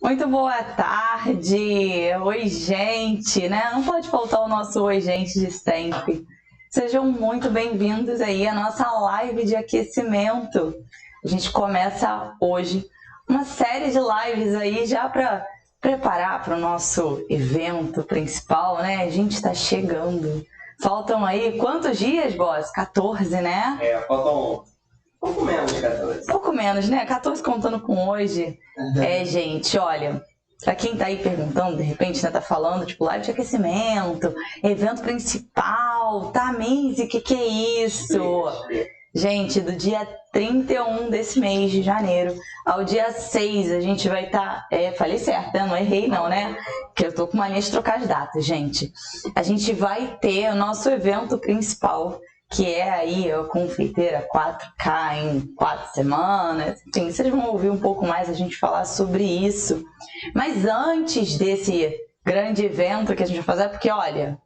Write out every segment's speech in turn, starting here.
Muito boa tarde! Oi, gente, né? Não pode faltar o nosso oi, gente, de sempre. Sejam muito bem-vindos aí à nossa live de aquecimento. A gente começa hoje uma série de lives aí já para preparar para o nosso evento principal, né? A gente está chegando. Faltam aí quantos dias, boss? 14, né? Faltam pouco menos de 14. Pouco menos, né? 14 contando com hoje. Gente, olha, pra quem tá aí perguntando, de repente, né, tá falando, tipo, live de aquecimento, evento principal, tá, Maisie, o que é isso? Gente, do dia 31 desse mês de janeiro ao dia 6, a gente vai estar... falei certo, né? Não errei não, né? Porque eu tô com mania de trocar as datas, gente. A gente vai ter o nosso evento principal, que é aí a confeiteira 4K em 4 semanas. Enfim, vocês vão ouvir um pouco mais a gente falar sobre isso. Mas antes desse grande evento que a gente vai fazer, porque olha,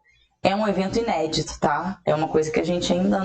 é um evento inédito, tá? É uma coisa que a gente ainda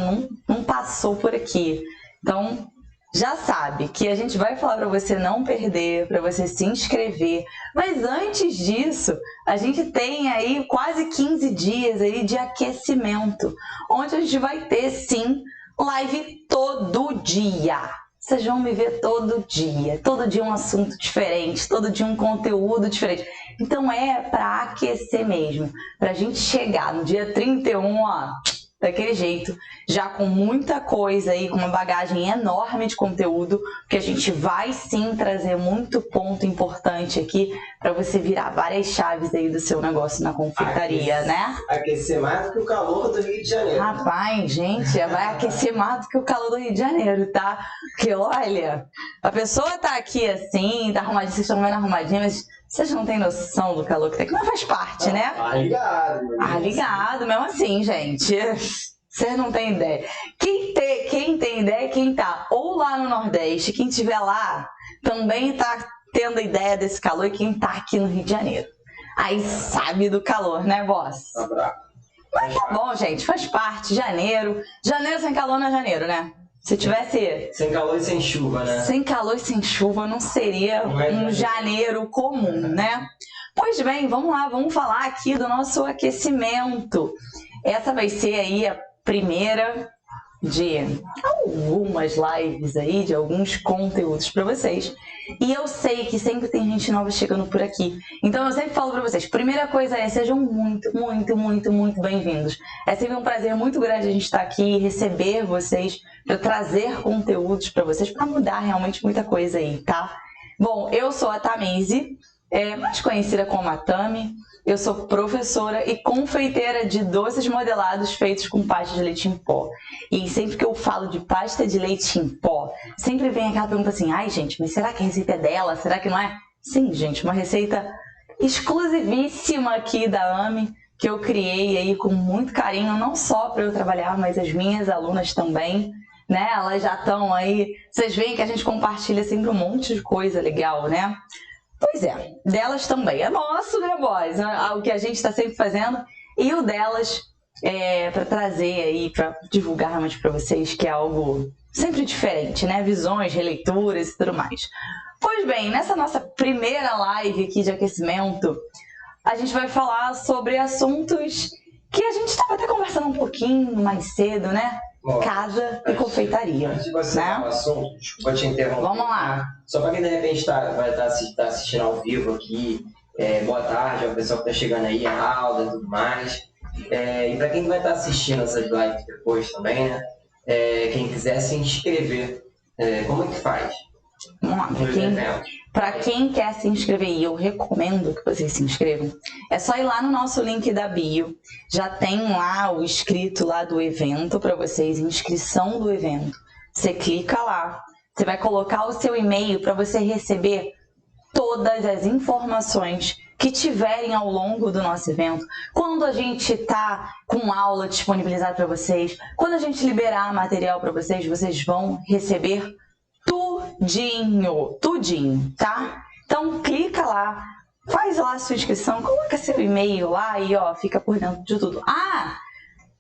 não passou por aqui. Então, já sabe que a gente vai falar para você não perder, para você se inscrever. Mas antes disso, a gente tem aí quase 15 dias aí de aquecimento, onde a gente vai ter, sim, live todo dia. Vocês vão me ver todo dia um assunto diferente, todo dia um conteúdo diferente. Então é para aquecer mesmo, para a gente chegar no dia 31, ó, daquele jeito, já com muita coisa aí, com uma bagagem enorme de conteúdo, que a gente vai sim trazer muito ponto importante aqui para você virar várias chaves aí do seu negócio na confeitaria, né? Aquecer mais do que o calor do Rio de Janeiro. Rapaz, gente, vai aquecer mais do que o calor do Rio de Janeiro, tá? Porque olha, a pessoa tá aqui assim, tá arrumadinha, vocês estão vendo arrumadinha, mas vocês não têm noção do calor que tem, que não faz parte, né? Ligado, mesmo assim, gente. Vocês não têm ideia. Quem tem ideia é quem tá ou lá no Nordeste, quem estiver lá também tá tendo ideia desse calor, e quem tá aqui no Rio de Janeiro. Aí sabe do calor, né, boss? Tá bravo. Mas tá bom, gente, faz parte. Janeiro sem calor não é janeiro, né? Se tivesse... Sem calor e sem chuva, né? Sem calor e sem chuva não seria um janeiro comum, né? Pois bem, vamos lá, vamos falar aqui do nosso aquecimento. Essa vai ser aí a primeira de algumas lives aí, de alguns conteúdos para vocês. E eu sei que sempre tem gente nova chegando por aqui. Então eu sempre falo para vocês, primeira coisa é, sejam muito bem-vindos. É sempre um prazer muito grande a gente estar aqui e receber vocês, para trazer conteúdos para vocês, para mudar realmente muita coisa aí, tá? Bom, eu sou a Tamizi, mais conhecida como a Tami. Eu sou professora e confeiteira de doces modelados feitos com pasta de leite em pó. E sempre que eu falo de pasta de leite em pó, sempre vem aquela pergunta assim, ai gente, mas será que a receita é dela? Será que não é? Sim, gente, uma receita exclusivíssima aqui da AME, que eu criei aí com muito carinho, não só para eu trabalhar, mas as minhas alunas também, né? Elas já estão aí, vocês veem que a gente compartilha sempre um monte de coisa legal, né? Pois é, delas também. É nosso, né, boys? O que a gente está sempre fazendo. E o delas, para trazer aí, para divulgar realmente para vocês, que é algo sempre diferente, né? Visões, releituras e tudo mais. Pois bem, nessa nossa primeira live aqui de aquecimento, a gente vai falar sobre assuntos que a gente estava até conversando um pouquinho mais cedo, né? Casa e confeitaria. Antes de você falar o assunto, desculpa te interromper. Vamos lá. Só para quem de repente vai estar assistindo ao vivo aqui, boa tarde ao pessoal que está chegando aí, a aula e tudo mais. E para quem vai estar assistindo essas lives depois também, né? Quem quiser se inscrever, como é que faz? Vamos lá, para quem quer se inscrever, e eu recomendo que vocês se inscrevam, é só ir lá no nosso link da bio, já tem lá o escrito lá do evento para vocês, inscrição do evento. Você clica lá, você vai colocar o seu e-mail para você receber todas as informações que tiverem ao longo do nosso evento. Quando a gente tá com aula disponibilizada para vocês, quando a gente liberar material para vocês, vocês vão receber tudinho, tá? Então clica lá, faz lá a sua inscrição, coloca seu e-mail lá e ó, fica por dentro de tudo.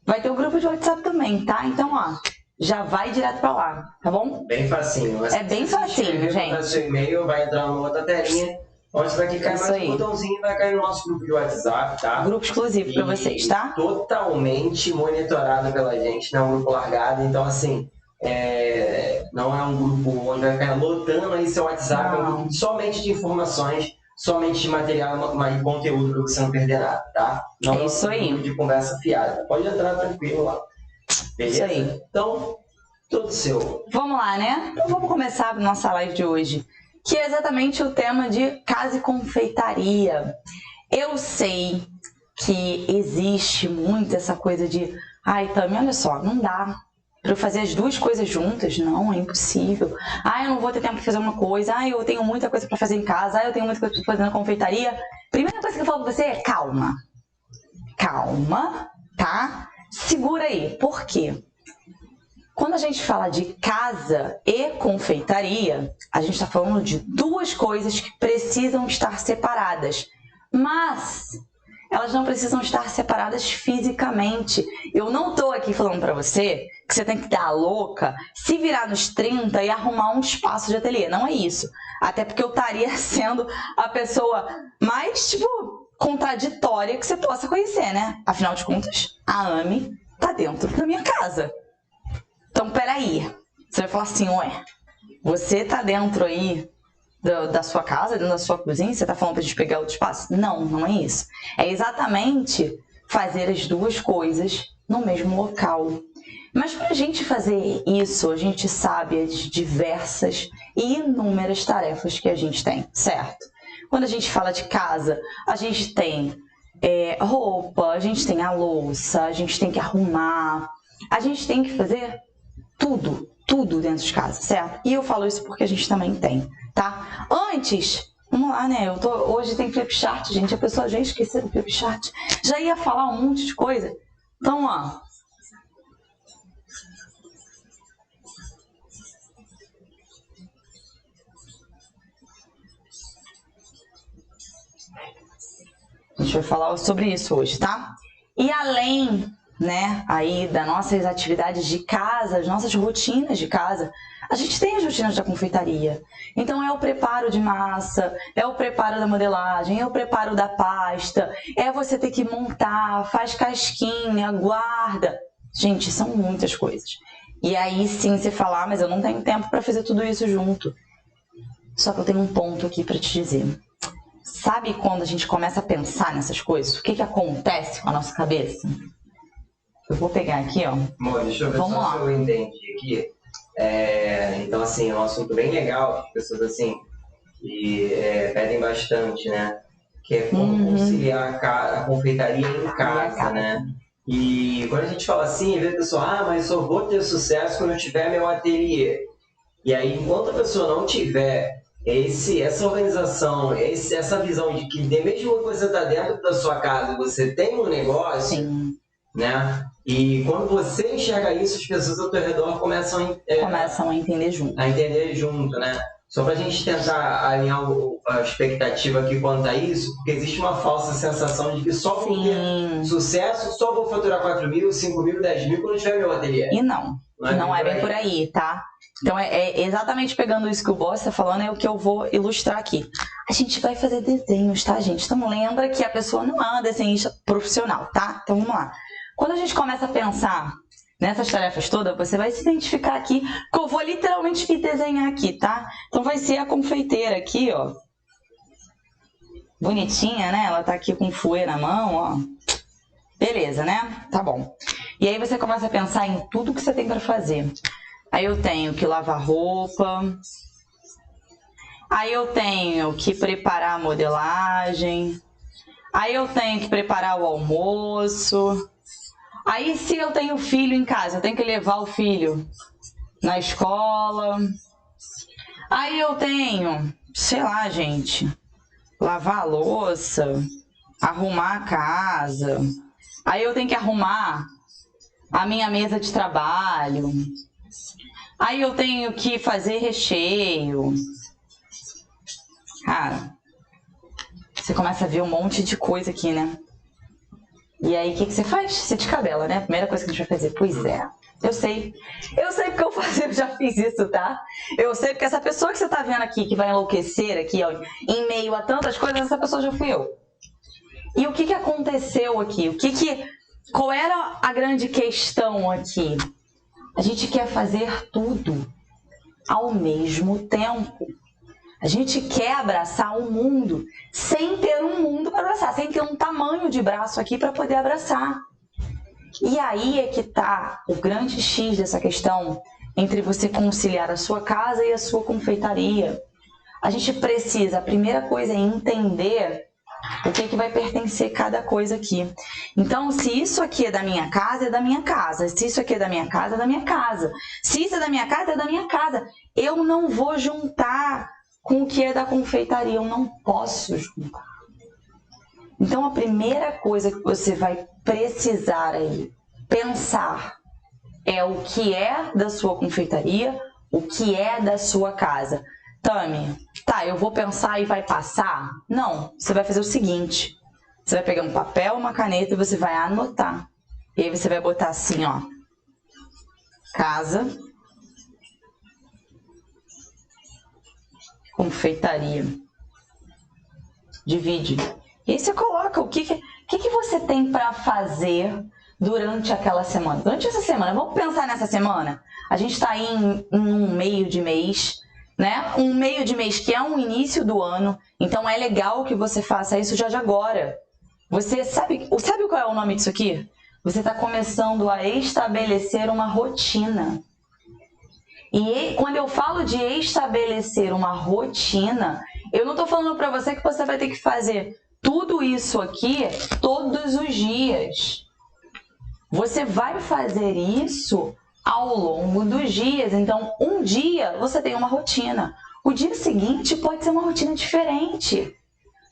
Vai ter o grupo de WhatsApp também, tá? Então ó, já vai direto pra lá, tá bom? Bem facinho. É bem facinho, gente. Seu e-mail, vai entrar numa outra telinha Onde você vai clicar mais um botãozinho e vai cair no nosso grupo de WhatsApp, tá? Grupo exclusivo para vocês, tá? Totalmente monitorado pela gente, não é um grupo largado, então assim, não é um grupo onde vai ficar lotando aí seu WhatsApp, é um grupo somente de informações, somente de material e conteúdo para você não perder nada, tá? Não é isso aí. Grupo de conversa fiada. Pode entrar tranquilo lá. Beleza? Isso aí. Então, tudo seu. Vamos lá, né? Então vamos começar a nossa live de hoje, que é exatamente o tema de casa e confeitaria. Eu sei que existe muito essa coisa de Tami, olha só, não dá para eu fazer as duas coisas juntas, não, é impossível. Eu não vou ter tempo para fazer uma coisa, eu tenho muita coisa para fazer em casa, eu tenho muita coisa para fazer na confeitaria. Primeira coisa que eu falo para você é calma. Calma, tá? Segura aí. Por quê? Quando a gente fala de casa e confeitaria, a gente está falando de duas coisas que precisam estar separadas, mas elas não precisam estar separadas fisicamente. Eu não estou aqui falando para você que você tem que dar a louca, se virar nos 30 e arrumar um espaço de ateliê. Não é isso. Até porque eu estaria sendo a pessoa mais, contraditória que você possa conhecer, né? Afinal de contas, a Ami tá dentro da minha casa. Então, peraí, você vai falar assim, você tá dentro aí da sua casa, dentro da sua cozinha, você tá falando pra gente pegar outro espaço? Não, não é isso. É exatamente fazer as duas coisas no mesmo local. Mas pra gente fazer isso, a gente sabe as diversas e inúmeras tarefas que a gente tem, certo? Quando a gente fala de casa, a gente tem roupa, a gente tem a louça, a gente tem que arrumar, a gente tem que fazer tudo dentro de casa, certo? E eu falo isso porque a gente também tem, tá? Antes, vamos lá, né? Hoje tem Flipchart, gente. A pessoa já esqueceu do Flipchart. Já ia falar um monte de coisa. Então, A gente vai falar sobre isso hoje, tá? E além, né, aí das nossas atividades de casa, as nossas rotinas de casa, a gente tem as rotinas da confeitaria. Então é o preparo de massa, é o preparo da modelagem, é o preparo da pasta, é você ter que montar, faz casquinha, guarda. Gente, são muitas coisas. E aí sim você fala, mas eu não tenho tempo para fazer tudo isso junto. Só que eu tenho um ponto aqui para te dizer. Sabe quando a gente começa a pensar nessas coisas? O que acontece com a nossa cabeça? Eu vou pegar aqui, Amor, deixa eu ver só se eu entendi aqui. Então, assim, é um assunto bem legal, as pessoas, assim, que pedem bastante, né? Que é como conciliar a confeitaria em casa, né? E quando a gente fala assim, vê a pessoa, mas só vou ter sucesso quando eu tiver meu ateliê. E aí, enquanto a pessoa não tiver essa organização, essa visão de que mesmo que você está dentro da sua casa, você tem um negócio, sim, né? E quando você enxerga isso, as pessoas ao teu redor começam a entender junto. A entender junto, né? Só para a gente tentar alinhar a expectativa aqui quanto a isso, porque existe uma falsa sensação de que só vou ter sucesso, só vou faturar 4 mil, 5 mil, 10 mil quando tiver meu ateliê. E não é bem por aí, tá? Então, é exatamente pegando isso que o Boss está falando, é o que eu vou ilustrar aqui. A gente vai fazer desenhos, tá, gente? Então, lembra que a pessoa não é uma desenhista profissional, tá? Então, vamos lá. Quando a gente começa a pensar nessas tarefas todas, você vai se identificar aqui, que eu vou literalmente desenhar aqui, tá? Então, vai ser a confeiteira aqui, ó. Bonitinha, né? Ela tá aqui com fouet na mão, ó. Beleza, né? Tá bom. E aí, você começa a pensar em tudo que você tem para fazer. Aí eu tenho que lavar roupa, aí eu tenho que preparar a modelagem, aí eu tenho que preparar o almoço, aí se eu tenho filho em casa, eu tenho que levar o filho na escola, aí eu tenho, sei lá, gente, lavar a louça, arrumar a casa, aí eu tenho que arrumar a minha mesa de trabalho. Aí eu tenho que fazer recheio. Cara, você começa a ver um monte de coisa aqui, né? E aí, o que você faz? Você descabela, né? A primeira coisa que a gente vai fazer. Pois é. Eu sei porque eu já fiz isso, tá? Eu sei porque essa pessoa que você tá vendo aqui, que vai enlouquecer aqui, ó, em meio a tantas coisas, essa pessoa já fui eu. E o que aconteceu aqui? Qual era a grande questão aqui? A gente quer fazer tudo ao mesmo tempo. A gente quer abraçar o mundo sem ter um mundo para abraçar, sem ter um tamanho de braço aqui para poder abraçar. E aí é que tá o grande X dessa questão entre você conciliar a sua casa e a sua confeitaria. A gente precisa, a primeira coisa é entender o que vai pertencer cada coisa aqui. Então, se isso aqui é da minha casa, é da minha casa. Se isso aqui é da minha casa, é da minha casa. Se isso é da minha casa, é da minha casa. Eu não vou juntar com o que é da confeitaria. Eu não posso juntar. Então, a primeira coisa que você vai precisar aí pensar é o que é da sua confeitaria, o que é da sua casa. Tami, tá, eu vou pensar e vai passar? Não, você vai fazer o seguinte. Você vai pegar um papel, uma caneta e você vai anotar. E aí você vai botar assim, ó. Casa, confeitaria. Divide. E aí você coloca o que você tem para fazer durante aquela semana. Durante essa semana, vamos pensar nessa semana? A gente está aí em um meio de mês, né? Um meio de mês que é um início do ano, então é legal que você faça isso já de agora. Você sabe qual é o nome disso aqui? Você está começando a estabelecer uma rotina. E quando eu falo de estabelecer uma rotina, eu não estou falando para você que você vai ter que fazer tudo isso aqui todos os dias. Você vai fazer isso ao longo dos dias. Então, um dia você tem uma rotina. O dia seguinte pode ser uma rotina diferente,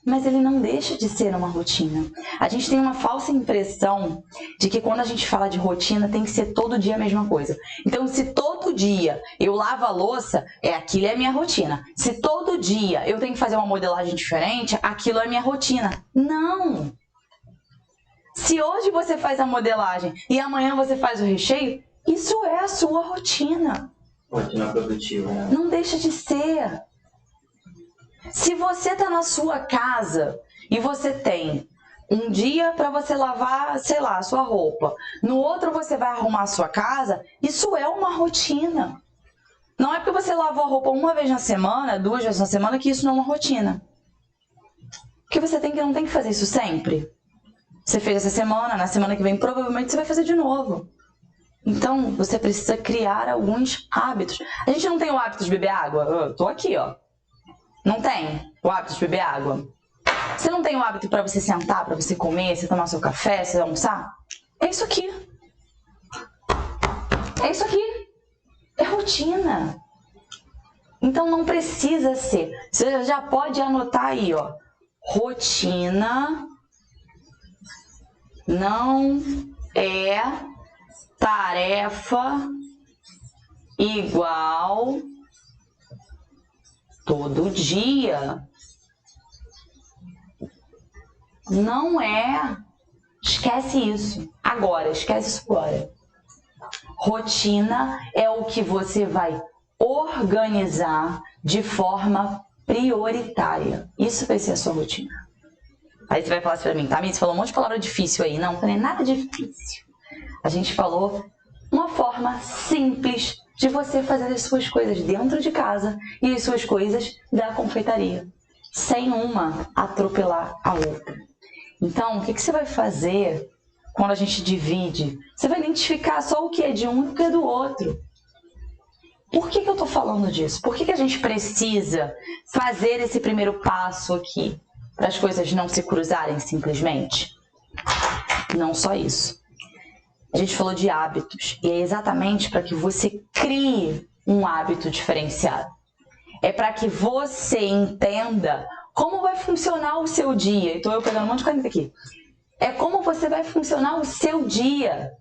mas ele não deixa de ser uma rotina. A gente tem uma falsa impressão de que quando a gente fala de rotina tem que ser todo dia a mesma coisa. Então, se todo dia eu lavo a louça, aquilo é a minha rotina. Se todo dia eu tenho que fazer uma modelagem diferente, aquilo é a minha rotina. Não! Se hoje você faz a modelagem e amanhã você faz o recheio, isso é a sua rotina. Rotina produtiva, né? Não deixa de ser. Se você está na sua casa e você tem um dia para você lavar, sei lá, a sua roupa, no outro você vai arrumar a sua casa, isso é uma rotina. Não é porque você lavou a roupa uma vez na semana, 2 vezes na semana, que isso não é uma rotina. Porque você não tem que fazer isso sempre. Você fez essa semana, na semana que vem provavelmente você vai fazer de novo. Então, você precisa criar alguns hábitos. A gente não tem o hábito de beber água? Eu tô aqui, ó. Não tem o hábito de beber água? Você não tem o hábito para você sentar, para você comer, você tomar seu café, você almoçar? É isso aqui. É isso aqui. É rotina. Então, não precisa ser. Você já pode anotar aí, ó. Rotina não é tarefa igual todo dia. Não é. Esquece isso. Agora, esquece isso agora. Rotina é o que você vai organizar de forma prioritária. Isso vai ser a sua rotina. Aí você vai falar assim pra mim, tá? Você falou um monte de palavra difícil aí. Não é nada difícil. A gente falou uma forma simples de você fazer as suas coisas dentro de casa e as suas coisas da confeitaria, sem uma atropelar a outra. Então, o que você vai fazer quando a gente divide? Você vai identificar só o que é de um e o que é do outro. Por que eu tô falando disso? Por que a gente precisa fazer esse primeiro passo aqui? Para as coisas não se cruzarem simplesmente? Não só isso. A gente falou de hábitos e é exatamente para que você crie um hábito diferenciado. É para que você entenda como vai funcionar o seu dia. Então eu pegando um monte de caneta aqui. É como você vai funcionar o seu dia.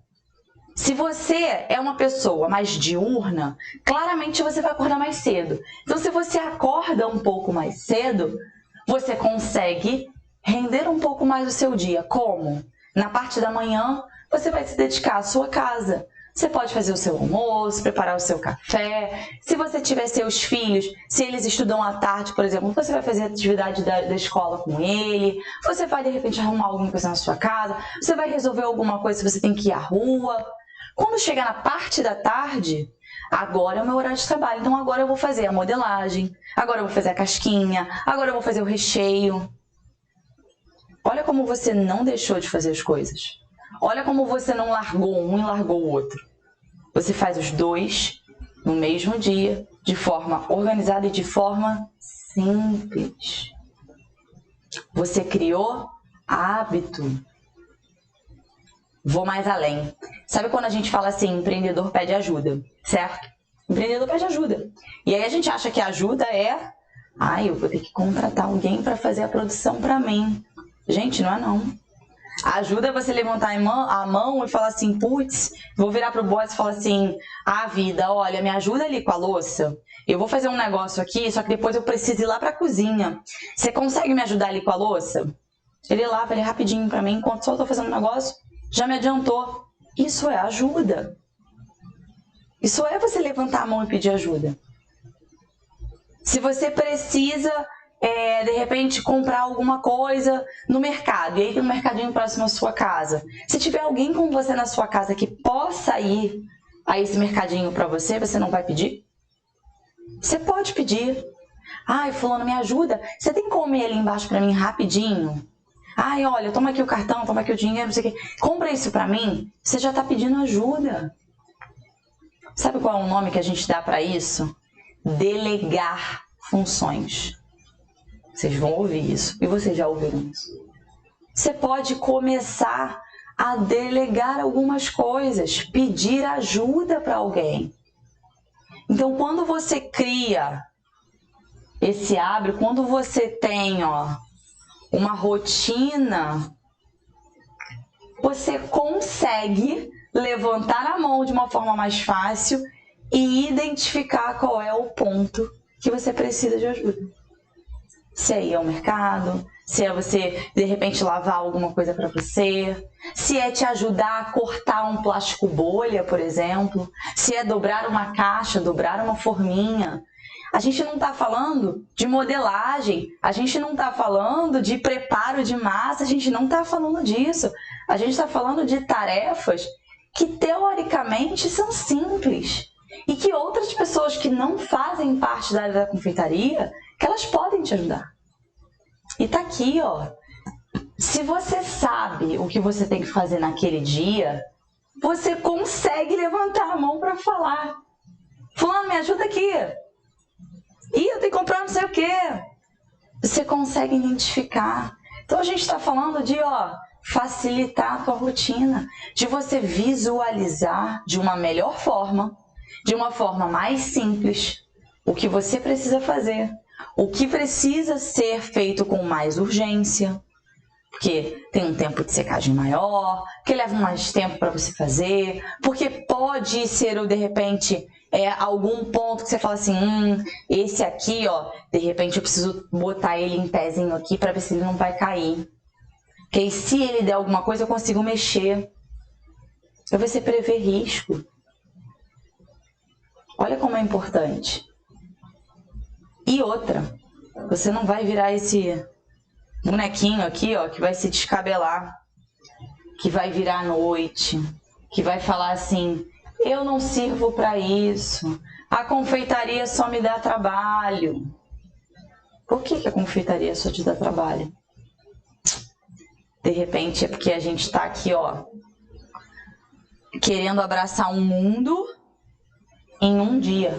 Se você é uma pessoa mais diurna, claramente você vai acordar mais cedo. Então se você acorda um pouco mais cedo, você consegue render um pouco mais o seu dia. Como? Na parte da manhã, você vai se dedicar à sua casa. Você pode fazer o seu almoço, preparar o seu café. Se você tiver seus filhos, se eles estudam à tarde, por exemplo, você vai fazer a atividade da escola com ele. Você vai, de repente, arrumar alguma coisa na sua casa. Você vai resolver alguma coisa se você tem que ir à rua. Quando chegar na parte da tarde, agora é o meu horário de trabalho. Então, agora eu vou fazer a modelagem. Agora eu vou fazer a casquinha. Agora eu vou fazer o recheio. Olha como você não deixou de fazer as coisas. Olha como você não largou um e largou o outro. Você faz os dois no mesmo dia, de forma organizada e de forma simples. Você criou hábito. Vou mais além. Sabe quando a gente fala assim, empreendedor pede ajuda, certo? Empreendedor pede ajuda. E aí a gente acha que a ajuda é... eu vou ter que contratar alguém para fazer a produção para mim. Gente, não é não. Ajuda você levantar a mão e falar assim, putz, vou virar pro boss e falar assim, vida, olha, me ajuda ali com a louça. Eu vou fazer um negócio aqui, só que depois eu preciso ir lá pra cozinha. Você consegue me ajudar ali com a louça? Ele lava ali rapidinho pra mim, enquanto só eu tô fazendo um negócio, já me adiantou. Isso é ajuda. Isso é você levantar a mão e pedir ajuda. Se você precisa... de repente comprar alguma coisa no mercado, e aí tem um mercadinho próximo à sua casa. Se tiver alguém com você na sua casa que possa ir a esse mercadinho para você, você não vai pedir? Você pode pedir. Fulano, me ajuda. Você tem como ir ali embaixo para mim rapidinho? Olha, toma aqui o cartão, toma aqui o dinheiro, não sei o quê. Compra isso para mim. Você já está pedindo ajuda. Sabe qual é o nome que a gente dá para isso? Delegar funções. Vocês vão ouvir isso. E vocês já ouviram isso. Você pode começar a delegar algumas coisas. Pedir ajuda para alguém. Então, quando você cria esse hábito, quando você tem uma rotina, você consegue levantar a mão de uma forma mais fácil e identificar qual é o ponto que você precisa de ajuda. Se é ir ao mercado, se é você, de repente, lavar alguma coisa para você, se é te ajudar a cortar um plástico bolha, por exemplo, se é dobrar uma caixa, dobrar uma forminha. A gente não está falando de modelagem, a gente não está falando de preparo de massa, a gente não está falando disso. A gente está falando de tarefas que, teoricamente, são simples e que outras pessoas que não fazem parte da área da confeitaria, que elas podem te ajudar. E tá aqui, se você sabe o que você tem que fazer naquele dia, você consegue levantar a mão para falar. Fulano, me ajuda aqui. Eu tenho que comprar não sei o quê. Você consegue identificar. Então a gente está falando de facilitar a tua rotina, de você visualizar de uma melhor forma, de uma forma mais simples, o que você precisa fazer. O que precisa ser feito com mais urgência, porque tem um tempo de secagem maior, que leva mais tempo para você fazer, porque pode ser, de repente, algum ponto que você fala assim, esse aqui, de repente eu preciso botar ele em pezinho aqui para ver se ele não vai cair. Porque aí, se ele der alguma coisa, eu consigo mexer. Então você prevê risco. Olha como é importante. E outra, você não vai virar esse bonequinho aqui, que vai se descabelar, que vai virar à noite, que vai falar assim, eu não sirvo para isso, a confeitaria só me dá trabalho. Por que a confeitaria só te dá trabalho? De repente é porque a gente está aqui, querendo abraçar um mundo em um dia.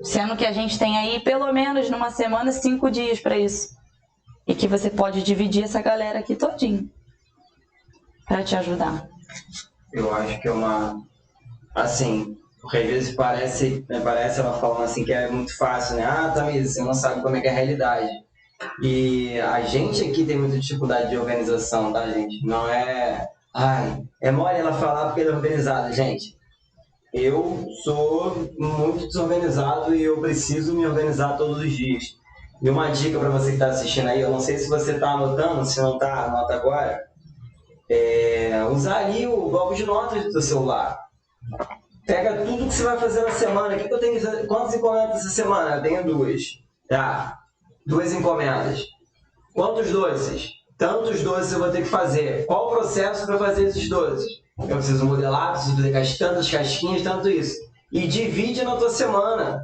Sendo que a gente tem aí, pelo menos numa semana, 5 dias para isso. E que você pode dividir essa galera aqui todinho para te ajudar. Eu acho que é uma... Assim, porque às vezes parece ela falando assim que é muito fácil, né? Tamires, você não sabe como é que é a realidade. E a gente aqui tem muita dificuldade de organização, tá, gente? Não é... é mole ela falar porque ela é organizada, gente. Eu sou muito desorganizado e eu preciso me organizar todos os dias. E uma dica para você que está assistindo aí, eu não sei se você está anotando, se não está, anota agora. Usar ali o bloco de notas do seu celular. Pega tudo que você vai fazer na semana. O que eu tenho que fazer? Quantas encomendas essa semana? Eu tenho 2. Tá. 2 encomendas. Quantos doces? Tantos doces eu vou ter que fazer. Qual o processo para fazer esses doces? Eu preciso modelar, preciso fazer tantas casquinhas, tanto isso. E divide na tua semana.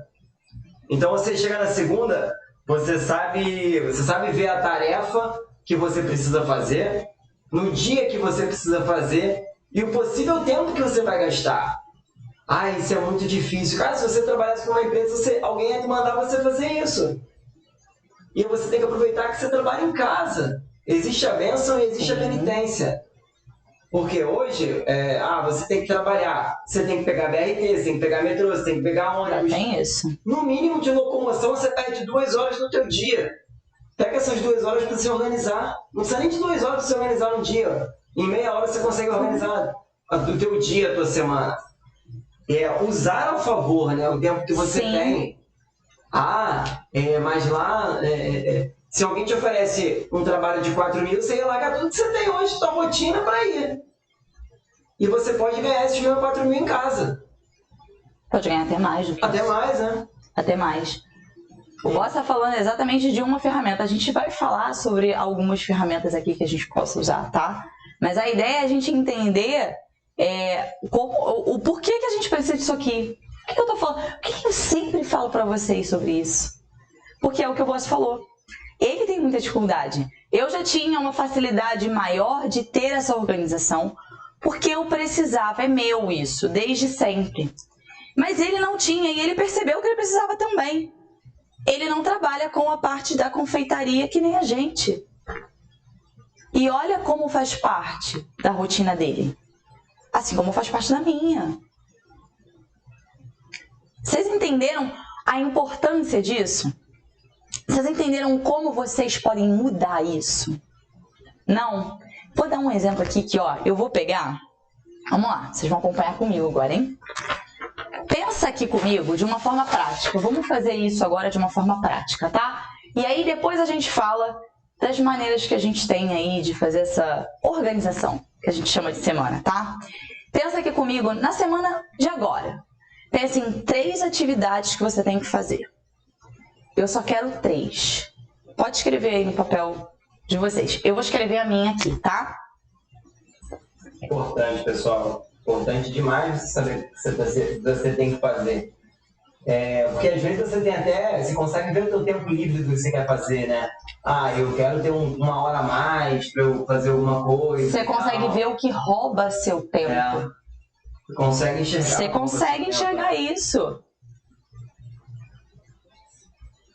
Então você chega na segunda, você sabe ver a tarefa que você precisa fazer, no dia que você precisa fazer e o possível tempo que você vai gastar. Ah, isso é muito difícil. Cara, se você trabalhasse com uma empresa, alguém ia mandar você fazer isso. E você tem que aproveitar que você trabalha em casa. Existe a bênção e existe a penitência. Porque hoje, você tem que trabalhar, você tem que pegar BRT, você tem que pegar metrô, você tem que pegar ônibus. Já tem isso. No mínimo de locomoção, você perde 2 horas no teu dia. Pega essas 2 horas para se organizar. Não precisa nem de 2 horas para se organizar no dia. Em meia hora você consegue organizar o teu dia, a tua semana. Usar ao favor, né, o tempo que você tem. Mas lá, se alguém te oferece um trabalho de 4 mil, você ia largar tudo que você tem hoje, tua rotina, para ir. E você pode ganhar esses mesmos 4 mil em casa. Pode ganhar até mais do que Até mais, né? Até mais. O Boss está falando exatamente de uma ferramenta. A gente vai falar sobre algumas ferramentas aqui que a gente possa usar, tá? Mas a ideia é a gente entender o porquê que a gente precisa disso aqui. Por que eu tô falando? Por que eu sempre falo para vocês sobre isso? Porque é o que o Boss falou. Ele tem muita dificuldade. Eu já tinha uma facilidade maior de ter essa organização, porque eu precisava, é meu isso, desde sempre. Mas ele não tinha e ele percebeu que ele precisava também. Ele não trabalha com a parte da confeitaria que nem a gente. E olha como faz parte da rotina dele. Assim como faz parte da minha. Vocês entenderam a importância disso? Vocês entenderam como vocês podem mudar isso? Não? Vou dar um exemplo aqui que, eu vou pegar... Vamos lá, vocês vão acompanhar comigo agora, hein? Pensa aqui comigo de uma forma prática. Vamos fazer isso agora de uma forma prática, tá? E aí depois a gente fala das maneiras que a gente tem aí de fazer essa organização, que a gente chama de semana, tá? Pensa aqui comigo na semana de agora. Pensa em 3 atividades que você tem que fazer. Eu só quero 3. Pode escrever aí no papel de vocês. Eu vou escrever a minha aqui, tá? Importante, pessoal. Importante demais você saber o que você tem que fazer. Porque às vezes você consegue ver o seu tempo livre do que você quer fazer, né? Eu quero ter uma hora a mais para eu fazer alguma coisa. Você consegue ver o que rouba seu tempo. Você consegue enxergar. Você consegue enxergar isso.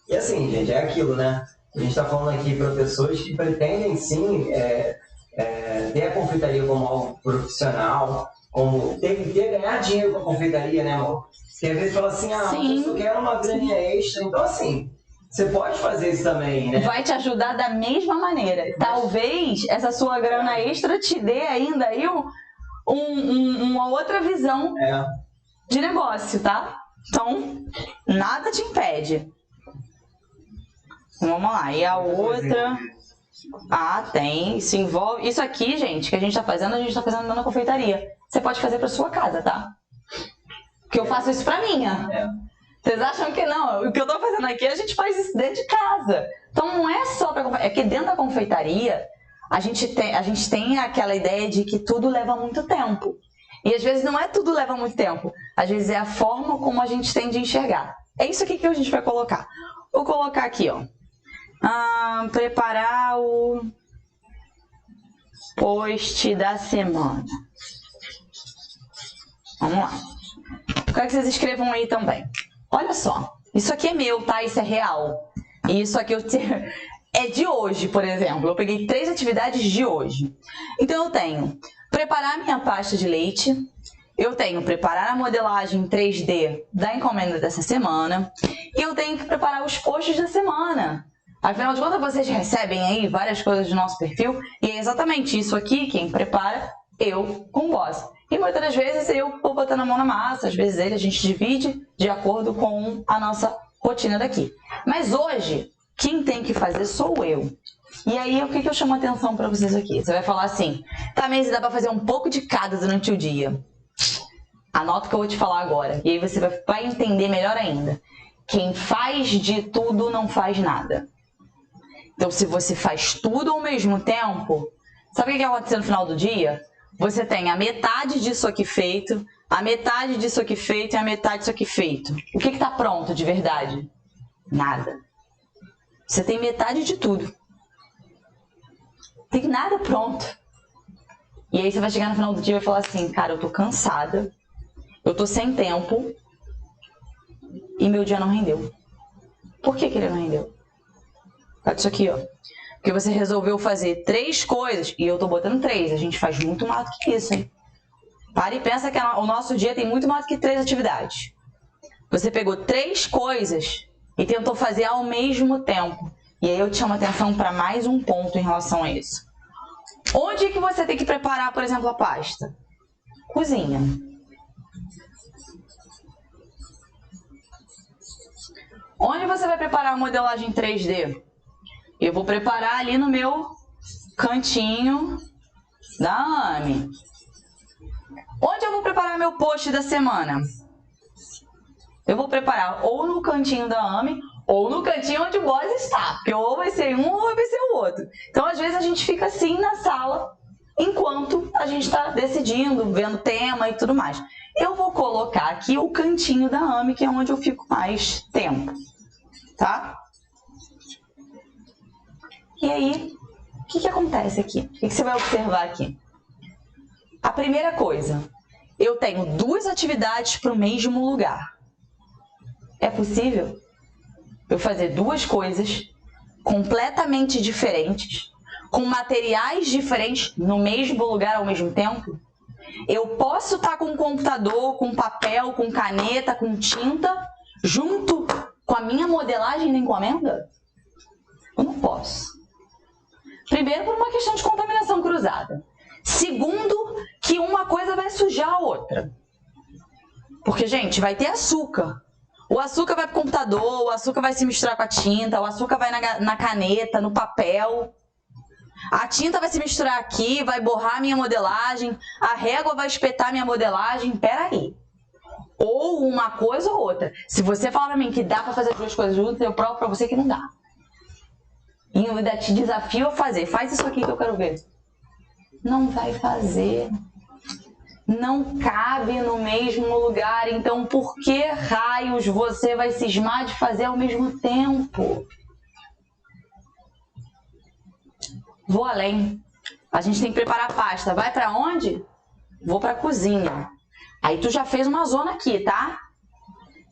E assim, gente, é aquilo, né? A gente está falando aqui para pessoas que pretendem, sim, ter a confeitaria como algo profissional, como ganhar dinheiro com a confeitaria, né, amor? Porque às vezes fala assim, eu só quero uma graninha extra. Então, assim, você pode fazer isso também, né? Vai te ajudar da mesma maneira. Talvez essa sua grana extra te dê ainda aí uma outra visão de negócio, tá? Então, nada te impede. Vamos lá. E a outra... tem. Isso envolve... Isso aqui, gente, que a gente tá fazendo na confeitaria. Você pode fazer pra sua casa, tá? Porque eu faço isso pra minha. Vocês acham que não? O que eu tô fazendo aqui, a gente faz isso dentro de casa. Então não é só pra confeitaria. É que dentro da confeitaria, a gente tem aquela ideia de que tudo leva muito tempo. E às vezes não é tudo leva muito tempo. Às vezes é a forma como a gente tem de enxergar. É isso aqui que a gente vai colocar. Vou colocar aqui, preparar o post da semana. Vamos lá. Quero que vocês escrevam aí também. Olha só. Isso aqui é meu, tá? Isso é real. E isso aqui é de hoje, por exemplo. Eu peguei 3 atividades de hoje. Então eu tenho preparar minha pasta de leite. Eu tenho preparar a modelagem 3D da encomenda dessa semana. E eu tenho que preparar os posts da semana. Afinal de contas, vocês recebem aí várias coisas do nosso perfil. E é exatamente isso aqui, quem prepara, eu com o Boss. E muitas das vezes eu vou botando a mão na massa, às vezes a gente divide de acordo com a nossa rotina daqui. Mas hoje, quem tem que fazer sou eu. E aí, o que eu chamo a atenção para vocês aqui? Você vai falar assim, tá, mas dá para fazer um pouco de cada durante o dia. Anota o que eu vou te falar agora. E aí você vai entender melhor ainda. Quem faz de tudo não faz nada. Então, se você faz tudo ao mesmo tempo, sabe o que vai acontecer no final do dia? Você tem a metade disso aqui feito, a metade disso aqui feito e a metade disso aqui feito. O que está pronto de verdade? Nada. Você tem metade de tudo. Tem nada pronto. E aí você vai chegar no final do dia e vai falar assim, cara, eu tô cansada, eu tô sem tempo e meu dia não rendeu. Por que ele não rendeu? Olha isso aqui, ó. Porque você resolveu fazer 3 coisas, e eu tô botando 3, a gente faz muito mais do que isso, hein? Para e pensa que o nosso dia tem muito mais do que 3 atividades. Você pegou 3 coisas e tentou fazer ao mesmo tempo. E aí eu te chamo a atenção para mais um ponto em relação a isso. Onde que você tem que preparar, por exemplo, a pasta? Cozinha. Onde você vai preparar a modelagem 3D? Eu vou preparar ali no meu cantinho da AME. Onde eu vou preparar meu post da semana? Eu vou preparar ou no cantinho da AME ou no cantinho onde o boss está. Porque ou vai ser um ou vai ser o outro. Então, às vezes, a gente fica assim na sala enquanto a gente está decidindo, vendo tema e tudo mais. Eu vou colocar aqui o cantinho da AME, que é onde eu fico mais tempo. Tá? E aí, o que acontece aqui? O que você vai observar aqui? A primeira coisa, eu tenho 2 atividades para o mesmo lugar. É possível eu fazer 2 coisas completamente diferentes, com materiais diferentes, no mesmo lugar ao mesmo tempo? Eu posso estar com computador, com papel, com caneta, com tinta, junto com a minha modelagem da encomenda? Eu não posso. Primeiro, por uma questão de contaminação cruzada. Segundo, que uma coisa vai sujar a outra. Porque, gente, vai ter açúcar. O açúcar vai para o computador, o açúcar vai se misturar com a tinta, o açúcar vai na caneta, no papel. A tinta vai se misturar aqui, vai borrar a minha modelagem, a régua vai espetar a minha modelagem. Peraí. Ou uma coisa ou outra. Se você falar para mim que dá para fazer as 2 coisas juntas, eu provo para você que não dá. E eu ainda te desafio a fazer. Faz isso aqui que eu quero ver. Não vai fazer. Não cabe no mesmo lugar. Então, por que raios você vai cismar de fazer ao mesmo tempo? Vou além. A gente tem que preparar a pasta. Vai para onde? Vou para a cozinha. Aí tu já fez uma zona aqui, tá?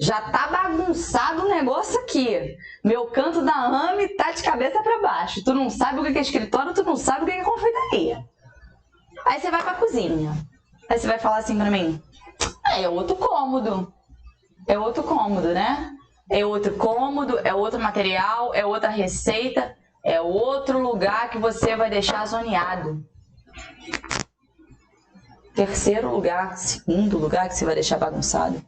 Já tá bagunçado o negócio aqui. Meu canto da AME tá de cabeça para baixo. Tu não sabe o que é escritório, tu não sabe o que é confeitaria. Aí você vai para a cozinha. Aí você vai falar assim para mim: é outro cômodo. É outro cômodo, né? É outro cômodo, é outro material, é outra receita, é outro lugar que você vai deixar zoneado. Terceiro lugar, segundo lugar que você vai deixar bagunçado.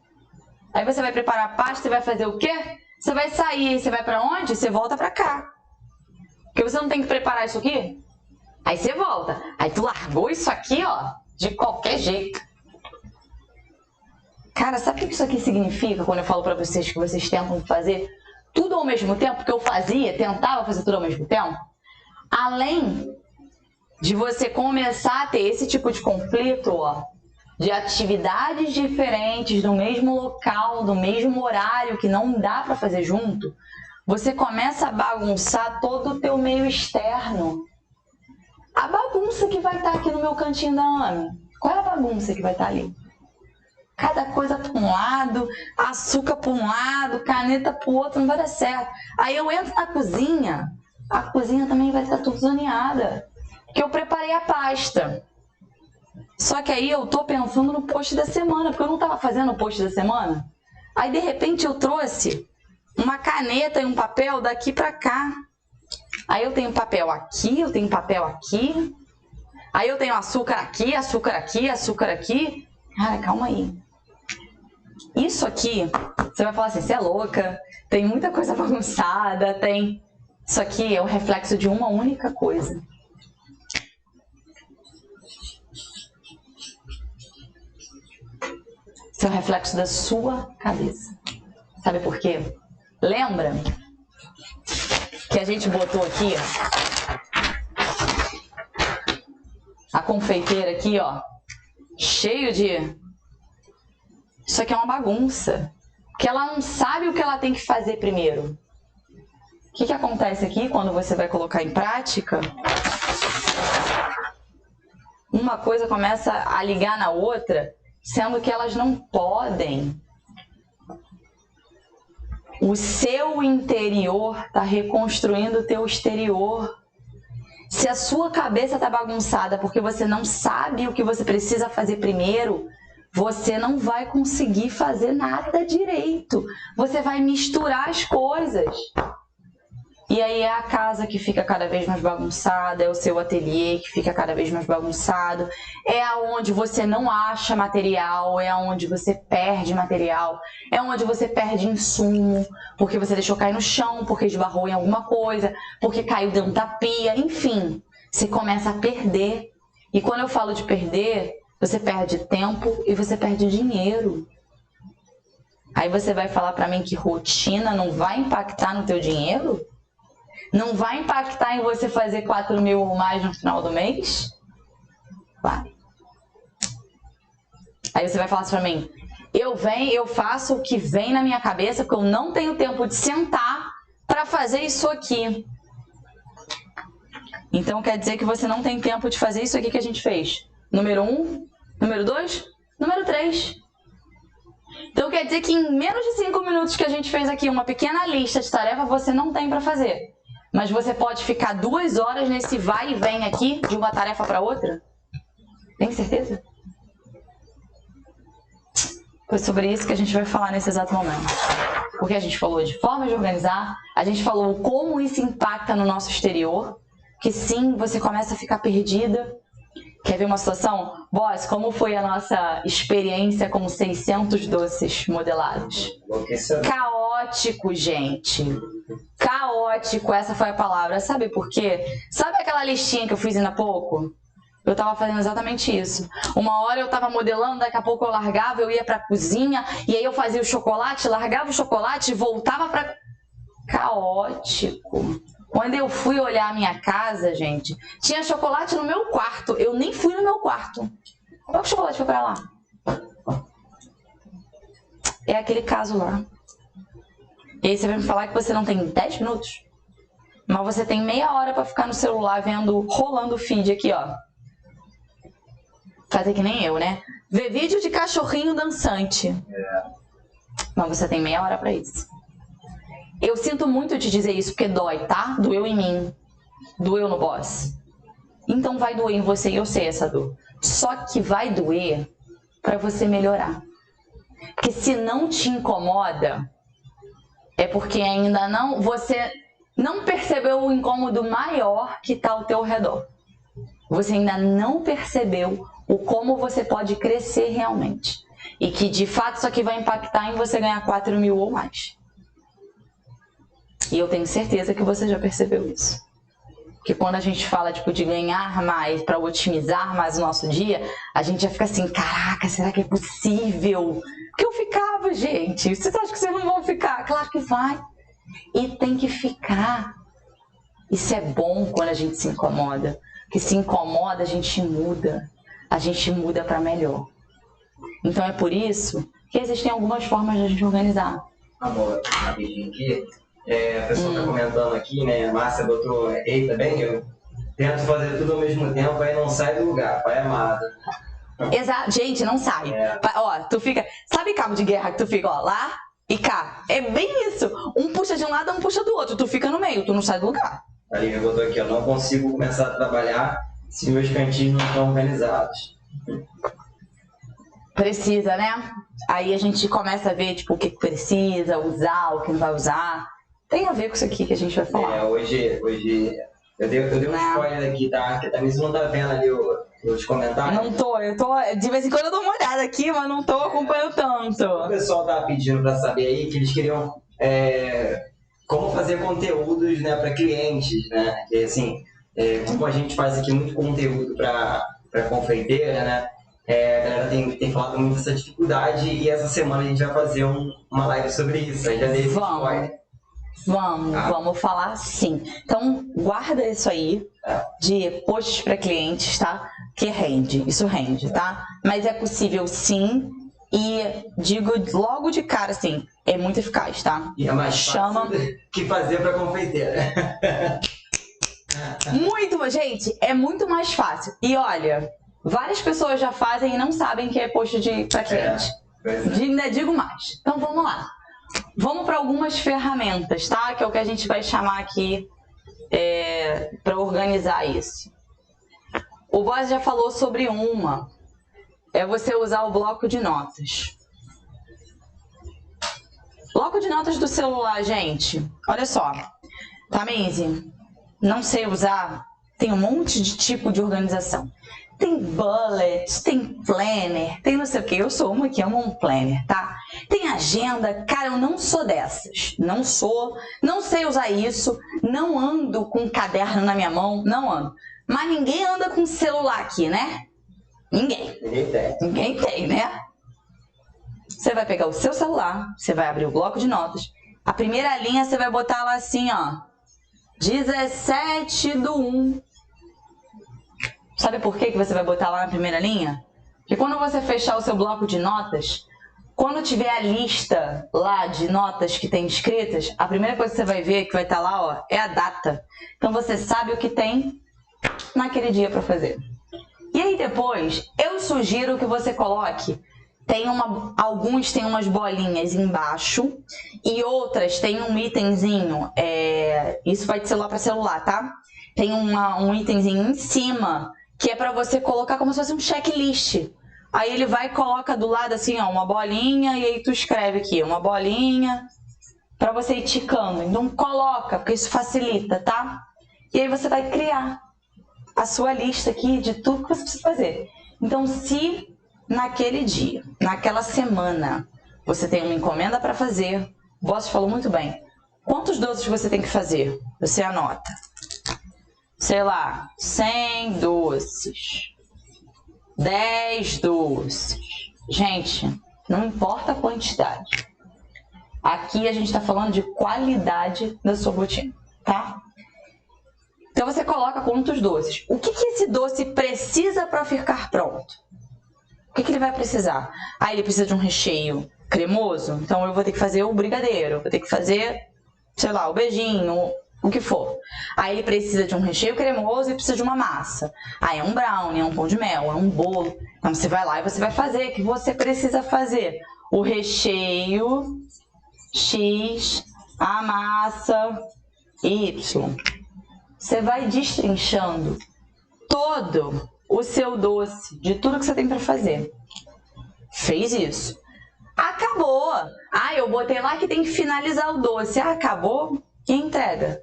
Aí você vai preparar a pasta e vai fazer o quê? Você vai sair, você vai para onde? Você volta para cá. Porque você não tem que preparar isso aqui? Aí você volta. Aí tu largou isso aqui, ó, de qualquer jeito. Cara, sabe o que isso aqui significa quando eu falo para vocês que vocês tentam fazer tudo ao mesmo tempo? Porque eu tentava fazer tudo ao mesmo tempo. Além de você começar a ter esse tipo de conflito, ó, de atividades diferentes no mesmo local, no mesmo horário, que não dá para fazer junto, você começa a bagunçar todo o teu meio externo. A bagunça que vai estar aqui no meu cantinho da AME, qual é a bagunça que vai estar ali? Cada coisa para um lado, açúcar para um lado, caneta para o outro, não vai dar certo. Aí eu entro na cozinha, a cozinha também vai estar tudo zoneada, porque eu preparei a pasta. Só que aí eu tô pensando no post da semana, porque eu não tava fazendo o post da semana. Aí de repente eu trouxe uma caneta e um papel daqui pra cá. Aí eu tenho papel aqui, eu tenho papel aqui. Aí eu tenho açúcar aqui, açúcar aqui, açúcar aqui. Cara, calma aí. Isso aqui, você vai falar assim, você é louca, tem muita coisa bagunçada, tem... Isso aqui é o reflexo de uma única coisa. Isso é o reflexo da sua cabeça. Sabe por quê? Lembra que a gente botou aqui a confeiteira aqui, ó, cheio de... Isso aqui é uma bagunça. Porque ela não sabe o que ela tem que fazer primeiro. O que acontece aqui quando você vai colocar em prática? Uma coisa começa a ligar na outra, sendo que elas não podem. O seu interior está reconstruindo o teu exterior. Se a sua cabeça está bagunçada porque você não sabe o que você precisa fazer primeiro, você não vai conseguir fazer nada direito. Você vai misturar as coisas. E aí é a casa que fica cada vez mais bagunçada, é o seu ateliê que fica cada vez mais bagunçado, é aonde você não acha material, é aonde você perde material, é onde você perde insumo, porque você deixou cair no chão, porque esbarrou em alguma coisa, porque caiu dentro da pia, enfim, você começa a perder. E quando eu falo de perder, você perde tempo e você perde dinheiro. Aí você vai falar pra mim que rotina não vai impactar no teu dinheiro? Não vai impactar em você fazer 4 mil ou mais no final do mês? Vai. Aí você vai falar assim pra mim, eu faço o que vem na minha cabeça porque eu não tenho tempo de sentar pra fazer isso aqui. Então quer dizer que você não tem tempo de fazer isso aqui que a gente fez. Número 1, número 2, número 3. Então quer dizer que em menos de 5 minutos que a gente fez aqui uma pequena lista de tarefas você não tem pra fazer. Mas você pode ficar 2 horas nesse vai e vem aqui de uma tarefa para outra? Tem certeza? Foi sobre isso que a gente vai falar nesse exato momento. Porque a gente falou de forma de organizar, a gente falou como isso impacta no nosso exterior, que sim, você começa a ficar perdida. Quer ver uma situação? Boss, como foi a nossa experiência com 600 doces modelados? Caótico, gente. Caótico, essa foi a palavra. Sabe por quê? Sabe aquela listinha que eu fiz ainda há pouco? Eu tava fazendo exatamente isso. Uma hora eu tava modelando, daqui a pouco eu largava, eu ia pra cozinha, e aí eu fazia o chocolate, largava o chocolate e voltava pra... Caótico. Quando eu fui olhar a minha casa, gente, tinha chocolate no meu quarto. Eu nem fui no meu quarto. Como é que o chocolate foi pra lá? É aquele caso lá. E aí você vai me falar que você não tem 10 minutos? Mas você tem meia hora pra ficar no celular vendo, rolando o feed aqui, ó. Fazer que nem eu, né? Ver vídeo de cachorrinho dançante. Mas você tem meia hora pra isso. Eu sinto muito te dizer isso porque dói, tá? Doeu em mim. Doeu no boss. Então vai doer em você e eu sei essa dor. Só que vai doer pra você melhorar. Porque se não te incomoda, é porque ainda não... Você não percebeu o incômodo maior que tá ao teu redor. Você ainda não percebeu o como você pode crescer realmente. E que de fato isso aqui vai impactar em você ganhar 4 mil ou mais. E eu tenho certeza que você já percebeu isso. Porque quando a gente fala tipo, de ganhar mais para otimizar mais o nosso dia, a gente já fica assim, caraca, será que é possível? Porque eu ficava, gente. Vocês acham que vocês não vão ficar? Claro que vai. E tem que ficar. Isso é bom quando a gente se incomoda. Porque se incomoda, a gente muda. A gente muda para melhor. Então é por isso que existem algumas formas de a gente organizar. Amor, rapidinho aqui. A pessoa está comentando aqui, né? A Márcia botou, eita, bem, eu tento fazer tudo ao mesmo tempo, aí não sai do lugar, pai amado. Exato, gente, não sai. Ó, tu fica, sabe cabo de guerra que tu fica, ó, lá e cá? É bem isso. Um puxa de um lado, um puxa do outro. Tu fica no meio, tu não sai do lugar. A Lívia botou aqui, eu não consigo começar a trabalhar se meus cantinhos não estão organizados. Precisa, né? Aí a gente começa a ver, tipo, o que precisa usar, o que não vai usar. Tem a ver com isso aqui que a gente vai falar. Hoje eu dei um spoiler aqui, tá? Que também você não tá vendo ali os comentários. Não tô, de vez em quando eu dou uma olhada aqui, mas não tô acompanhando tanto. O pessoal tava pedindo pra saber aí que eles queriam como fazer conteúdos, né, pra clientes, né? Que assim, como a gente faz aqui muito conteúdo pra confeiteira, né? A galera tem falado muito dessa dificuldade e essa semana a gente vai fazer uma live sobre isso. Aí já dei esse spoiler. Vamos falar sim. Então, guarda isso aí de posts para clientes, tá? Que rende, isso rende, tá? Mas é possível sim e digo logo de cara assim, é muito eficaz, tá? E é mais fácil que fazer para confeiteira. Gente, é muito mais fácil. E olha, várias pessoas já fazem e não sabem que é post para cliente. Ainda digo mais. Então vamos lá. Vamos para algumas ferramentas, tá? Que é o que a gente vai chamar aqui para organizar isso. O Boss já falou sobre uma. É você usar o bloco de notas. Bloco de notas do celular, gente. Olha só. Tamizy, não sei usar. Tem um monte de tipo de organização. Tem bullet, tem planner, tem não sei o que. Eu sou uma que ama um planner, tá? Tem agenda. Cara, eu não sou dessas. Não sei usar isso. Não ando com um caderno na minha mão. Não ando. Mas ninguém anda com celular aqui, né? Ninguém. Ninguém tem, né? Você vai pegar o seu celular, você vai abrir o bloco de notas. A primeira linha você vai botar lá assim, ó. 17/1. Sabe por que você vai botar lá na primeira linha? Porque quando você fechar o seu bloco de notas, quando tiver a lista lá de notas que tem escritas, a primeira coisa que você vai ver que vai estar lá, ó, é a data. Então você sabe o que tem naquele dia para fazer. E aí depois, eu sugiro que você coloque, alguns têm umas bolinhas embaixo e outras têm um itemzinho, isso vai de celular para celular, tá? Tem um itemzinho em cima, que é para você colocar como se fosse um checklist. Aí ele vai e coloca do lado assim, ó, uma bolinha, e aí tu escreve aqui, uma bolinha, para você ir ticando. Então coloca, porque isso facilita, tá? E aí você vai criar a sua lista aqui de tudo que você precisa fazer. Então, se naquele dia, naquela semana, você tem uma encomenda para fazer, o boss falou muito bem, quantos doces você tem que fazer? Você anota. Sei lá, 100 doces, 10 doces. Gente, não importa a quantidade. Aqui a gente está falando de qualidade da sua rotina, tá? Então você coloca quantos doces. O que esse doce precisa para ficar pronto? O que ele vai precisar? Ah, ele precisa de um recheio cremoso? Então eu vou ter que fazer o brigadeiro, vou ter que fazer, sei lá, o beijinho, o que for. Aí ele precisa de um recheio cremoso e precisa de uma massa. Aí é um brownie, é um pão de mel, é um bolo. Então você vai lá e você vai fazer o que você precisa fazer. O recheio X, a massa Y. Você vai destrinchando todo o seu doce, de tudo que você tem para fazer. Fez isso. Acabou. Ah, eu botei lá que tem que finalizar o doce. Ah, acabou. E a entrega?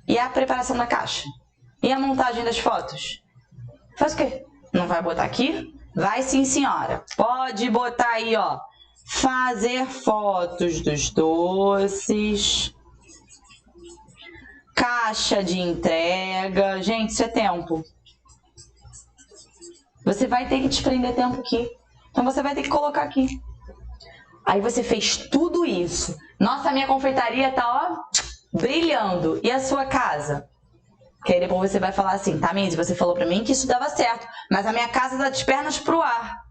E a preparação da caixa? E a montagem das fotos? Faz o quê? Não vai botar aqui? Vai sim, senhora. Pode botar aí, ó. Fazer fotos dos doces. Caixa de entrega. Gente, isso é tempo. Você vai ter que desprender tempo aqui. Então você vai ter que colocar aqui. Aí você fez tudo isso. Nossa, a minha confeitaria tá, ó, brilhando. E a sua casa? Que aí depois você vai falar assim, Tamizy, você falou pra mim que isso dava certo, mas a minha casa tá de pernas pro ar.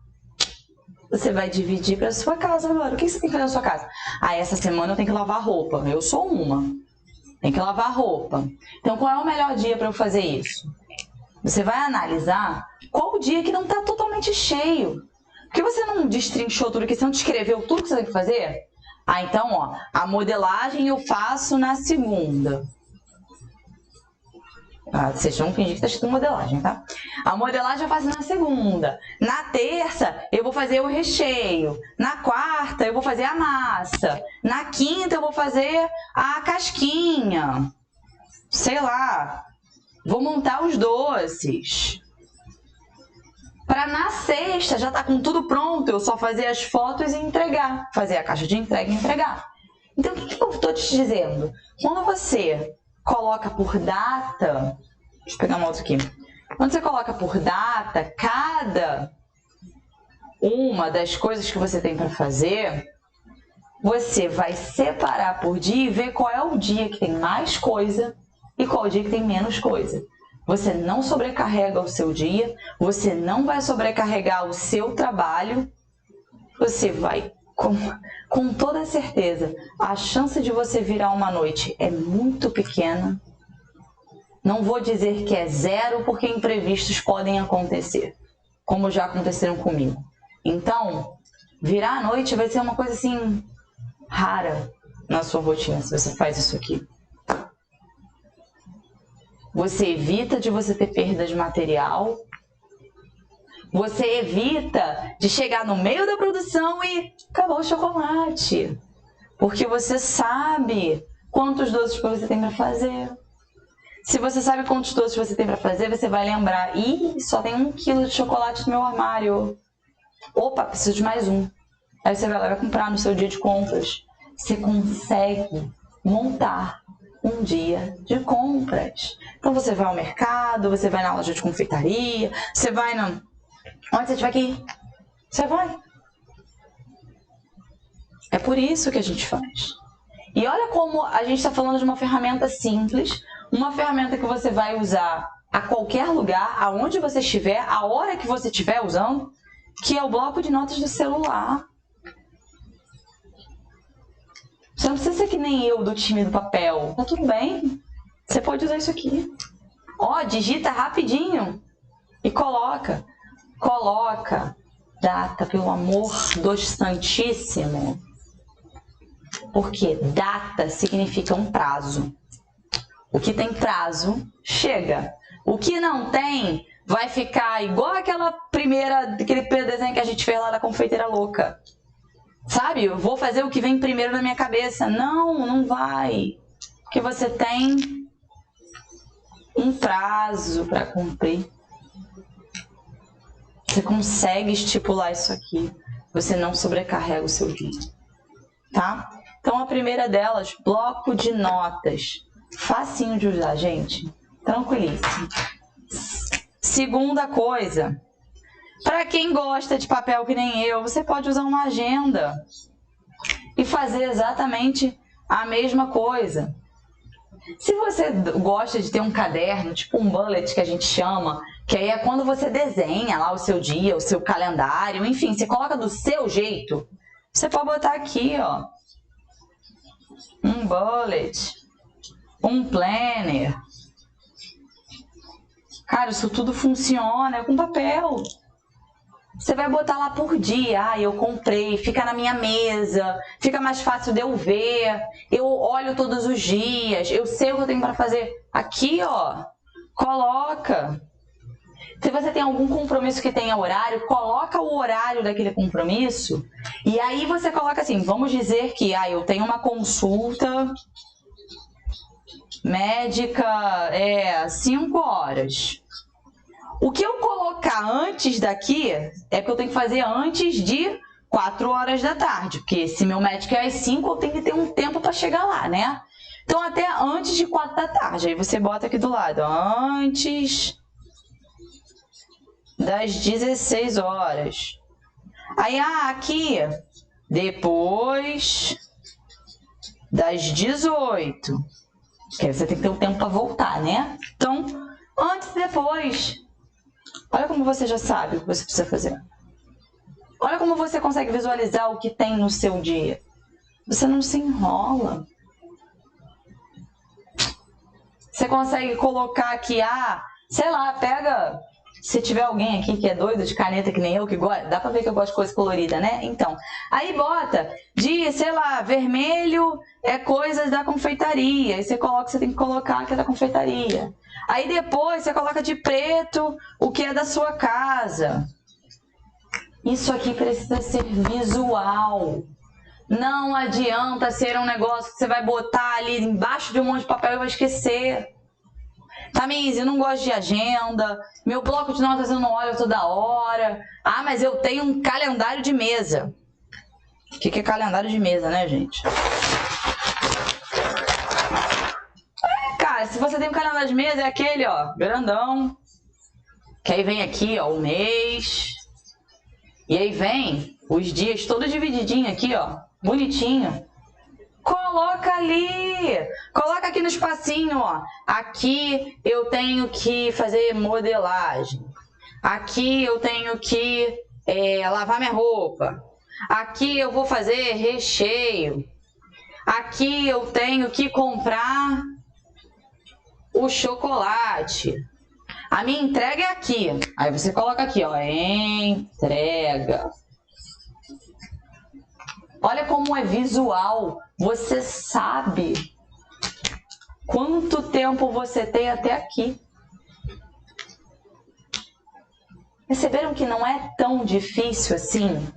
Você vai dividir pra sua casa agora. O que você tem que fazer na sua casa? Ah, essa semana eu tenho que lavar roupa. Eu sou uma. Tem que lavar roupa. Então, qual é o melhor dia para eu fazer isso? Você vai analisar qual o dia que não está totalmente cheio. Por que você não destrinchou tudo aqui? Você não descreveu tudo que você tem que fazer? Ah, então, ó, a modelagem eu faço na segunda. Ah, vocês vão fingir que está escrito modelagem, tá? A modelagem eu faço na segunda. Na terça, eu vou fazer o recheio. Na quarta, eu vou fazer a massa. Na quinta, eu vou fazer a casquinha. Sei lá. Vou montar os doces. Para na sexta, já tá com tudo pronto. Eu só fazer as fotos e entregar. Fazer a caixa de entrega e entregar. Então, o que eu estou te dizendo? Quando você coloca por data, deixa eu pegar uma outra aqui. Quando você coloca por data, cada uma das coisas que você tem para fazer, você vai separar por dia e ver qual é o dia que tem mais coisa e qual é o dia que tem menos coisa. Você não sobrecarrega o seu dia, você não vai sobrecarregar o seu trabalho, você vai, com toda certeza, a chance de você virar uma noite é muito pequena. Não vou dizer que é zero, porque imprevistos podem acontecer, como já aconteceram comigo. Então, virar a noite vai ser uma coisa assim, rara na sua rotina, se você faz isso aqui. Você evita de você ter perda de material. Você evita de chegar no meio da produção e acabou o chocolate. Porque você sabe quantos doces você tem para fazer. Se você sabe quantos doces você tem para fazer, você vai lembrar. Ih, só tem 1 quilo de chocolate no meu armário. Opa, preciso de mais um. Aí você vai lá e vai comprar no seu dia de compras. Você consegue montar um dia de compras. Então você vai ao mercado, você vai na loja de confeitaria, você vai na... Onde você tiver que ir, você vai. É por isso que a gente faz. E olha como a gente está falando de uma ferramenta simples, uma ferramenta que você vai usar a qualquer lugar, aonde você estiver, a hora que você estiver usando, que é o bloco de notas do celular. Você não precisa ser que nem eu do time do papel. Tá tudo bem. Você pode usar isso aqui. Ó, digita rapidinho e coloca. Coloca data, pelo amor do Santíssimo. Porque data significa um prazo. O que tem prazo, chega. O que não tem, vai ficar igual aquele desenho que a gente fez lá da confeiteira louca. Sabe? Eu vou fazer o que vem primeiro na minha cabeça. Não, não vai. Porque você tem um prazo para cumprir. Você consegue estipular isso aqui. Você não sobrecarrega o seu dia. Tá? Então, a primeira delas, bloco de notas. Facinho de usar, gente. Tranquilíssimo. Segunda coisa. Para quem gosta de papel que nem eu, você pode usar uma agenda e fazer exatamente a mesma coisa. Se você gosta de ter um caderno, tipo um bullet que a gente chama, que aí é quando você desenha lá o seu dia, o seu calendário, enfim, você coloca do seu jeito, você pode botar aqui, ó, um bullet, um planner. Cara, isso tudo funciona com papel. Você vai botar lá por dia. Ah, eu comprei, fica na minha mesa, fica mais fácil de eu ver. Eu olho todos os dias, eu sei o que eu tenho para fazer. Aqui, ó, coloca. Se você tem algum compromisso que tenha horário, coloca o horário daquele compromisso. E aí você coloca assim, vamos dizer que eu tenho uma consulta médica 5 horas. O que eu colocar antes daqui é que eu tenho que fazer antes de 4 horas da tarde. Porque se meu médico é às 5, eu tenho que ter um tempo para chegar lá, né? Então, até antes de 4 da tarde. Aí você bota aqui do lado, antes das 16 horas. Aí, aqui, depois das 18. Que aí você tem que ter um tempo para voltar, né? Então, antes e depois. Olha como você já sabe o que você precisa fazer. Olha como você consegue visualizar o que tem no seu dia. Você não se enrola. Você consegue colocar aqui, sei lá, pega... Se tiver alguém aqui que é doido de caneta que nem eu, que gosta, dá pra ver que eu gosto de coisa colorida, né? Então, aí bota de, sei lá, vermelho é coisas da confeitaria. Aí você coloca, você tem que colocar que é da confeitaria. Aí depois você coloca de preto o que é da sua casa. Isso aqui precisa ser visual. Não adianta ser um negócio que você vai botar ali embaixo de um monte de papel e vai esquecer. Tamiz, eu não gosto de agenda, meu bloco de notas eu não olho toda hora. Mas eu tenho um calendário de mesa. O que é calendário de mesa, né, gente? Cara, se você tem um calendário de mesa, é aquele, ó, grandão. Que aí vem aqui, ó, o mês. E aí vem os dias todos divididinho aqui, ó, bonitinho. Coloca ali, coloca aqui no espacinho, ó. Aqui eu tenho que fazer modelagem. Aqui eu tenho que lavar minha roupa. Aqui eu vou fazer recheio. Aqui eu tenho que comprar o chocolate. A minha entrega é aqui. Aí você coloca aqui, ó, entrega. Olha como é visual. Você sabe quanto tempo você tem até aqui. Perceberam que não é tão difícil assim?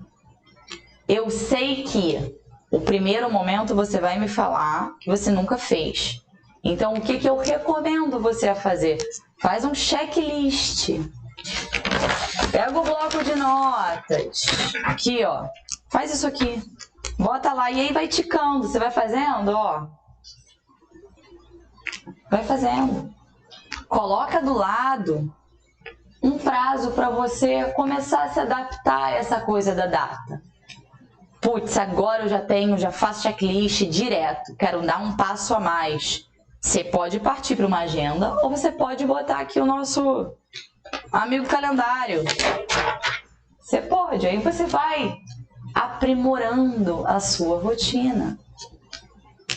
Eu sei que o primeiro momento você vai me falar que você nunca fez. Então, o que eu recomendo você a fazer? Faz um checklist. Pega o bloco de notas. Aqui, ó. Faz isso aqui. Bota lá e aí vai ticando. Você vai fazendo, ó. Vai fazendo. Coloca do lado um prazo para você começar a se adaptar a essa coisa da data. Putz, agora eu já faço checklist direto. Quero dar um passo a mais. Você pode partir para uma agenda ou você pode botar aqui o nosso amigo calendário. Você pode, aí você vai aprimorando a sua rotina.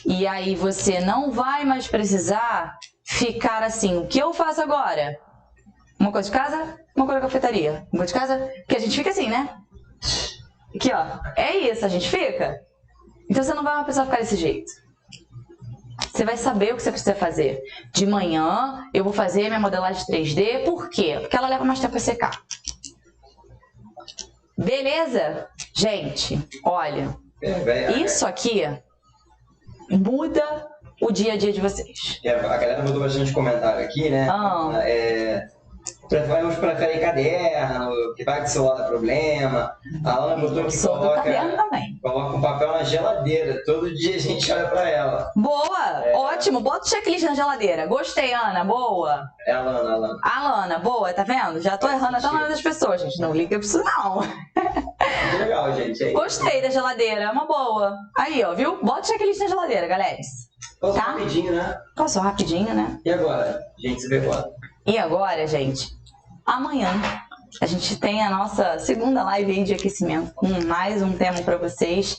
E aí você não vai mais precisar ficar assim, o que eu faço agora? Uma coisa de casa, uma coisa da cafeteria. Uma coisa de casa, porque a gente fica assim, né? Aqui, ó. É isso, a gente fica. Então você não vai precisar ficar desse jeito. Você vai saber o que você precisa fazer. De manhã, eu vou fazer minha modelagem 3D. Por quê? Porque ela leva mais tempo para secar. Beleza? Gente, olha. Isso aqui muda o dia a dia de vocês. A galera mandou bastante comentário aqui, né? Vamos preferir caderno, que vai que o celular dá problema. A Ana botou que coloca um papel na geladeira. Todo dia a gente olha pra ela. Boa! Ótimo! Bota o checklist na geladeira. Gostei, Ana. Boa! É a Lana. A Lana, boa, tá vendo? Já tô errando até o nome das pessoas, gente. Não liga pra isso, não. Muito legal, gente. Gostei da geladeira, é uma boa. Aí, ó, viu? Bota o checklist na geladeira, galera. Passou rapidinho, né? Passou rapidinho, né? E agora? A gente se vê quando? E agora, gente, amanhã a gente tem a nossa segunda live aí de aquecimento com mais um tema pra vocês.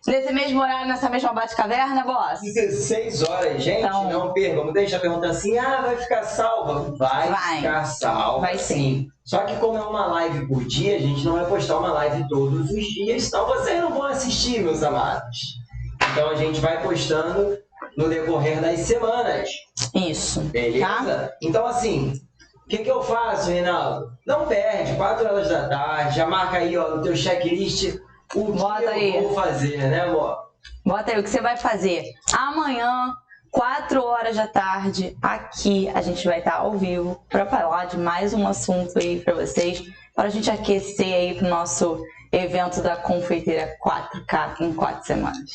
Nesse mesmo horário, nessa mesma Bate-Caverna, boss? 16 horas, gente, então, não perca. Vamos deixar perguntando assim, vai ficar salva? Vai ficar salva. Vai sim. Só que como é uma live por dia, a gente não vai postar uma live todos os dias, então vocês não vão assistir, meus amados. Então a gente vai postando no decorrer das semanas. Isso. Beleza? Tá? Então assim, o que eu faço, Reinaldo? Não perde, 4 horas da tarde, já marca aí, ó, no teu checklist o que eu vou fazer, né, amor? Bota aí o que você vai fazer. Amanhã, 4 horas da tarde, aqui a gente vai estar ao vivo para falar de mais um assunto aí para vocês, para a gente aquecer aí pro nosso evento da Confeiteira 4K em 4 semanas.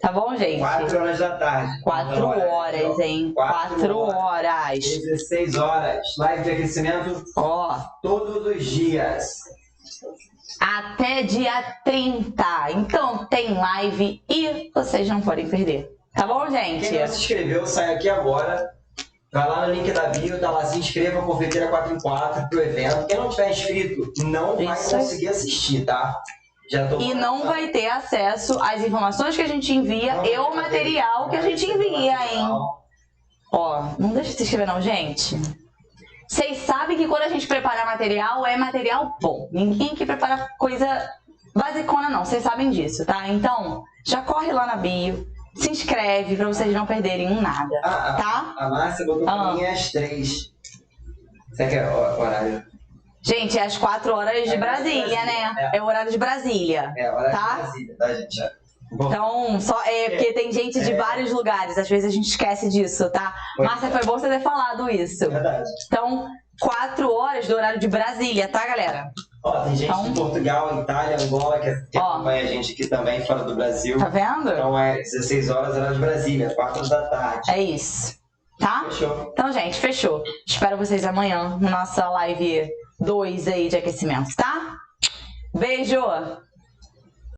Tá bom, gente? 4 horas da tarde. 4 horas, hein? 4 horas. 16 horas. Live de aquecimento todos os dias. Até dia 30. Então tem live e vocês não podem perder. Tá bom, gente? Quem não se inscreveu, sai aqui agora. Vai lá no link da bio, tá lá, se inscreva, Confeiteira 4 em 4 pro evento. Quem não tiver inscrito não vai conseguir assistir, tá? E não vai ter acesso às informações que a gente envia e o material que a gente envia, hein? Ó, não deixa de se inscrever não, gente. Vocês sabem que quando a gente prepara material, é material bom. Ninguém que prepara coisa basicona não, vocês sabem disso, tá? Então, já corre lá na bio, se inscreve pra vocês não perderem nada, tá? A Márcia botou pra mim às 3. Você quer horário? Gente, é às 4 horas de Brasília, né? É o horário de Brasília. É, o horário tá? de Brasília, tá, gente? Então, porque tem gente de vários lugares, às vezes a gente esquece disso, tá? Márcia, foi bom você ter falado isso. Verdade. Então, 4 horas do horário de Brasília, tá, galera? Tem gente de Portugal, Itália, Angola, que acompanha a gente aqui também, fora do Brasil. Tá vendo? Então é 16 horas, horário de Brasília, 4 da tarde. É isso. Tá? Fechou. Então, gente, fechou. Espero vocês amanhã na nossa live 2 aí de aquecimento, tá? Beijo!